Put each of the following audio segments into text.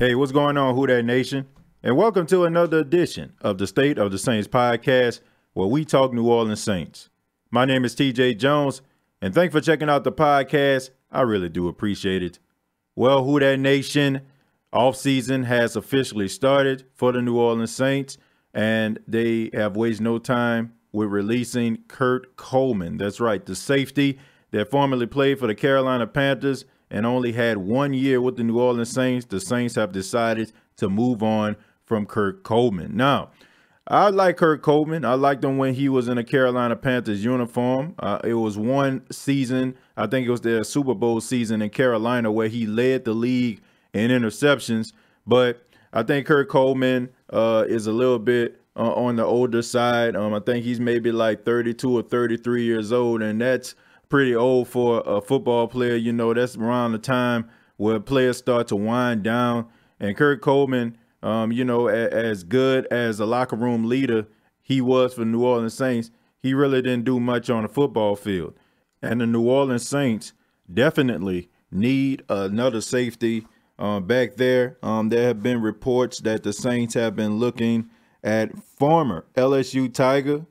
Hey, what's going on, Who Dat Nation? And welcome to another edition of the State of the Saints podcast, where we talk New Orleans Saints. My name is TJ Jones, and thanks for checking out the podcast. I really do appreciate it. Well, Who Dat Nation, offseason has officially started for the New Orleans Saints, and they have wasted no time with releasing Kurt Coleman. That's right, the safety that formerly played for the Carolina Panthers and only had 1 year with the New Orleans Saints. The Saints have decided to move on from Kurt Coleman. Now, I like Kurt Coleman. I liked him when he was in a Carolina Panthers uniform. It was one season, I think it was their Super Bowl season in Carolina, where he led the league in interceptions. But I think Kurt Coleman is a little bit on the older side. I think he's maybe like 32 or 33 years old, and that's pretty old for a football player. You know, that's around the time where players start to wind down. And Kurt Coleman, as good as a locker room leader he was for New Orleans Saints, he really didn't do much on the football field. And the New Orleans Saints definitely need another safety back there. There have been reports that the Saints have been looking at former LSU Tiger,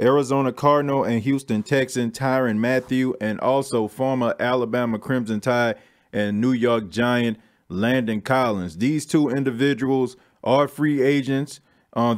Arizona Cardinal, and Houston Texan Tyrann Mathieu, and also former Alabama Crimson Tide and New York Giant Landon Collins. These two individuals are free agents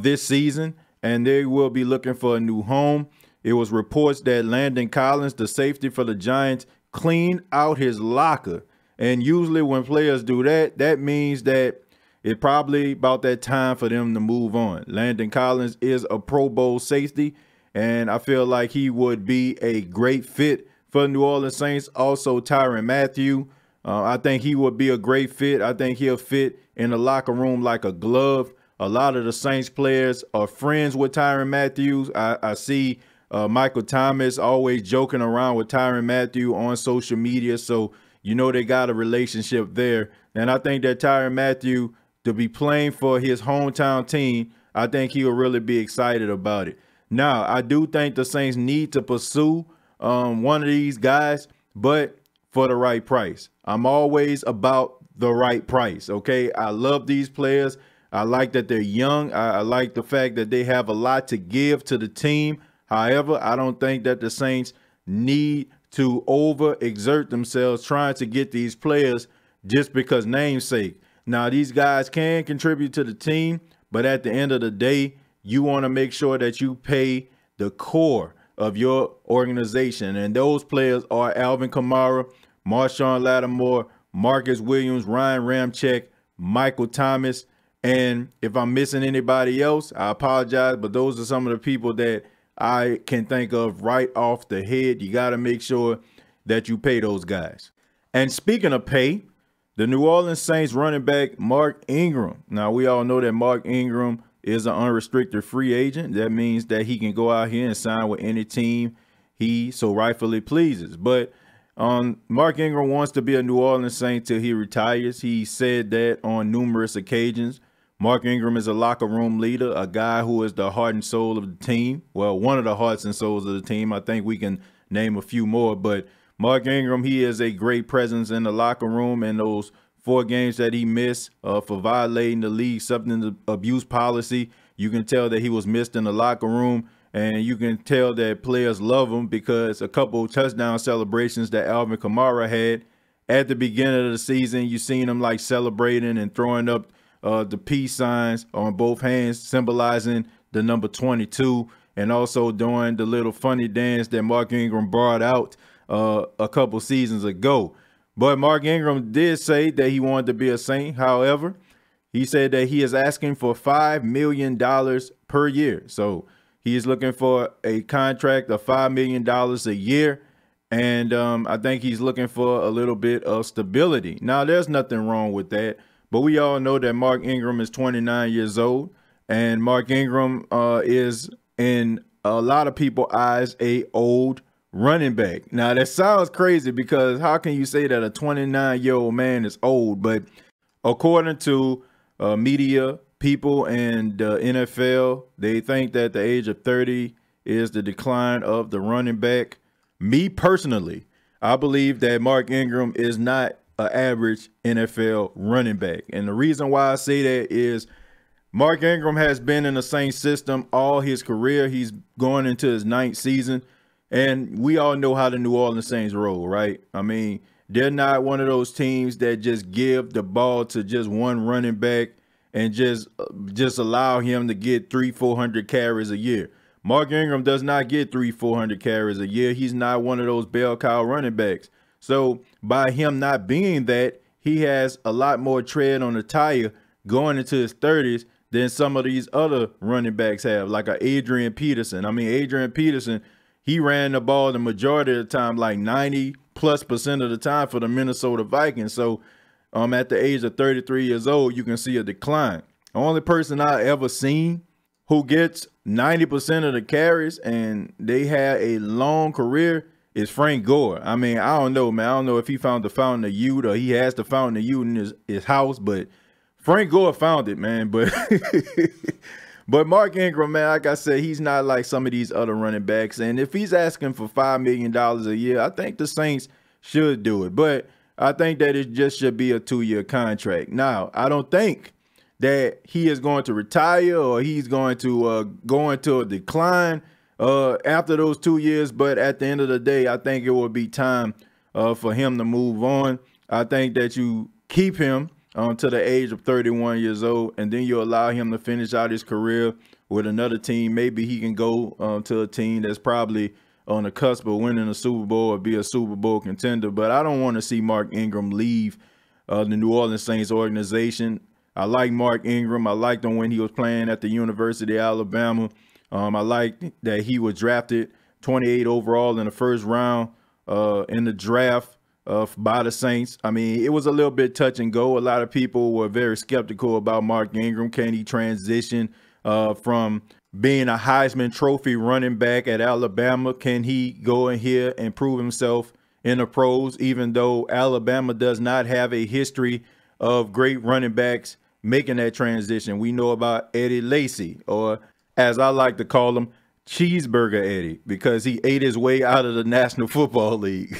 this season, and they will be looking for a new home. It was reports that Landon Collins, the safety for the Giants, cleaned out his locker. And usually when players do that, that means that it's probably about that time for them to move on. Landon Collins is a Pro Bowl safety, and I feel like he would be a great fit for New Orleans Saints. Also, Tyrann Mathieu, I think he would be a great fit. I think he'll fit in the locker room like a glove. A lot of the Saints players are friends with Tyrann Mathieu. I see Michael Thomas always joking around with Tyrann Mathieu on social media. So, you know, they got a relationship there. And I think that Tyrann Mathieu, to be playing for his hometown team, I think he will really be excited about it. Now, I do think the Saints need to pursue one of these guys, but for the right price. I'm always about the right price, okay? I love these players. I like that they're young. I like the fact that they have a lot to give to the team. However, I don't think that the Saints need to overexert themselves trying to get these players just because namesake. Now, these guys can contribute to the team, but at the end of the day, you want to make sure that you pay the core of your organization. And those players are Alvin Kamara, Marshawn Lattimore, Marcus Williams, Ryan Ramczyk, Michael Thomas. And if I'm missing anybody else, I apologize, but those are some of the people that I can think of right off the head. You got to make sure that you pay those guys. And speaking of pay, the New Orleans Saints running back Mark Ingram. Now, we all know that Mark Ingram is an unrestricted free agent. That means that he can go out here and sign with any team he so rightfully pleases. But Mark Ingram wants to be a New Orleans Saint till he retires. He said that on numerous occasions. Mark Ingram is a locker room leader, a guy who is the heart and soul of the team. Well, one of the hearts and souls of the team. I think we can name a few more. But Mark Ingram, he is a great presence in the locker room, and those 4 games that he missed for violating the league substance abuse policy, you can tell that he was missed in the locker room, and you can tell that players love him because a couple of touchdown celebrations that Alvin Kamara had at the beginning of the season, you seen him like celebrating and throwing up the peace signs on both hands, symbolizing the number 22, and also doing the little funny dance that Mark Ingram brought out a couple seasons ago. But Mark Ingram did say that he wanted to be a Saint. However, he said that he is asking for $5 million per year. So he is looking for a contract of $5 million a year. And I think he's looking for a little bit of stability. Now, there's nothing wrong with that. But we all know that Mark Ingram is 29 years old. And Mark Ingram is, in a lot of people's eyes, a old running back. Now, that sounds crazy because how can you say that a 29-year-old man is old? But according to media people and the NFL, they think that the age of 30 is the decline of the running back. Me personally, I believe that Mark Ingram is not an average NFL running back. And the reason why I say that is Mark Ingram has been in the same system all his career. He's going into his 9th season. And we all know how the New Orleans Saints roll, right? I mean, they're not one of those teams that just give the ball to just one running back and just allow him to get 300-400 carries a year. Mark Ingram does not get 300-400 carries a year. He's not one of those bell cow running backs. So by him not being that, he has a lot more tread on the tire going into his 30s than some of these other running backs have, like a Adrian Peterson. I mean, Adrian Peterson, he ran the ball the majority of the time, like 90+% of the time for the Minnesota Vikings. So at the age of 33 years old, you can see a decline. The only person I ever seen who gets 90% of the carries and they had a long career is Frank Gore. I mean, I don't know, man. I don't know if he found the fountain of youth or he has the fountain of youth in his house, but Frank Gore found it, man. But but Mark Ingram, man, like I said, he's not like some of these other running backs. And if he's asking for $5 million a year, I think the Saints should do it. But I think that it just should be a 2-year contract. Now, I don't think that he is going to retire or he's going to go into a decline after those 2 years. But at the end of the day, I think it will be time for him to move on. I think that you keep him to the age of 31 years old, and then you allow him to finish out his career with another team. Maybe he can go to a team that's probably on the cusp of winning a Super Bowl or be a Super Bowl contender. But I don't want to see Mark Ingram leave the New Orleans Saints organization. I like Mark Ingram. I liked him when he was playing at the University of Alabama. I liked that he was drafted 28 overall in the first round in the draft by the Saints. I mean, it was a little bit touch and go. A lot of people were very skeptical about Mark Ingram. Can he transition from being a Heisman Trophy running back at Alabama? Can he go in here and prove himself in the pros, even though Alabama does not have a history of great running backs making that transition? We know about Eddie Lacy, or as I like to call him, Cheeseburger Eddie, because he ate his way out of the National Football League.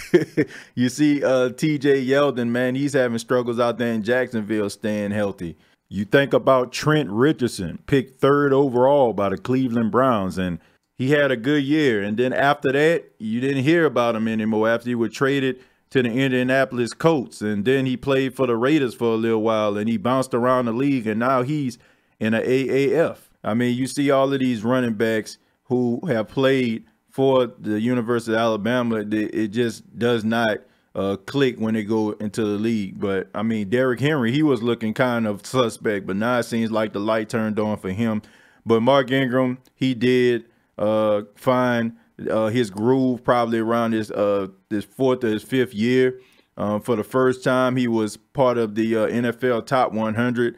You see TJ Yeldon, man, he's having struggles out there in Jacksonville staying healthy. You think about Trent Richardson, picked 3rd overall by the Cleveland Browns, and he had a good year. And then after that, you didn't hear about him anymore after he was traded to the Indianapolis Colts. And then he played for the Raiders for a little while, and he bounced around the league, and now he's in the AAF. I mean, you see all of these running backs who have played for the University of Alabama, it just does not click when they go into the league. But, I mean, Derrick Henry, he was looking kind of suspect, but now it seems like the light turned on for him. But Mark Ingram, he did find his groove probably around his 4th or his 5th year. For the first time, he was part of the NFL top 100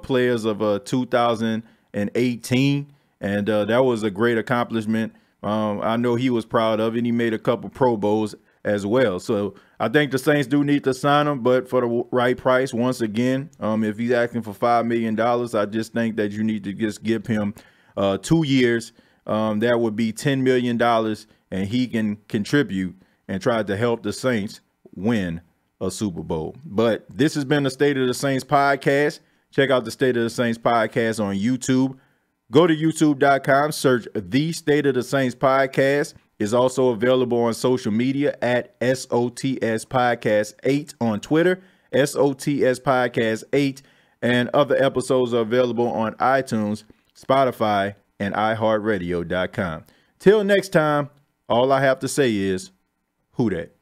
players of 2018. And that was a great accomplishment. I know he was proud of it. He made a couple Pro Bowls as well. So I think the Saints do need to sign him, but for the right price. Once again, if he's asking for $5 million, I just think that you need to just give him 2 years. That would be $10 million, and he can contribute and try to help the Saints win a Super Bowl. But this has been the State of the Saints podcast. Check out the State of the Saints podcast on YouTube. Go to youtube.com, search The State of the Saints podcast. It's also available on social media at SOTS Podcast 8 on Twitter, SOTS Podcast 8, and other episodes are available on iTunes, Spotify, and iHeartRadio.com. Till next time, all I have to say is, who dat?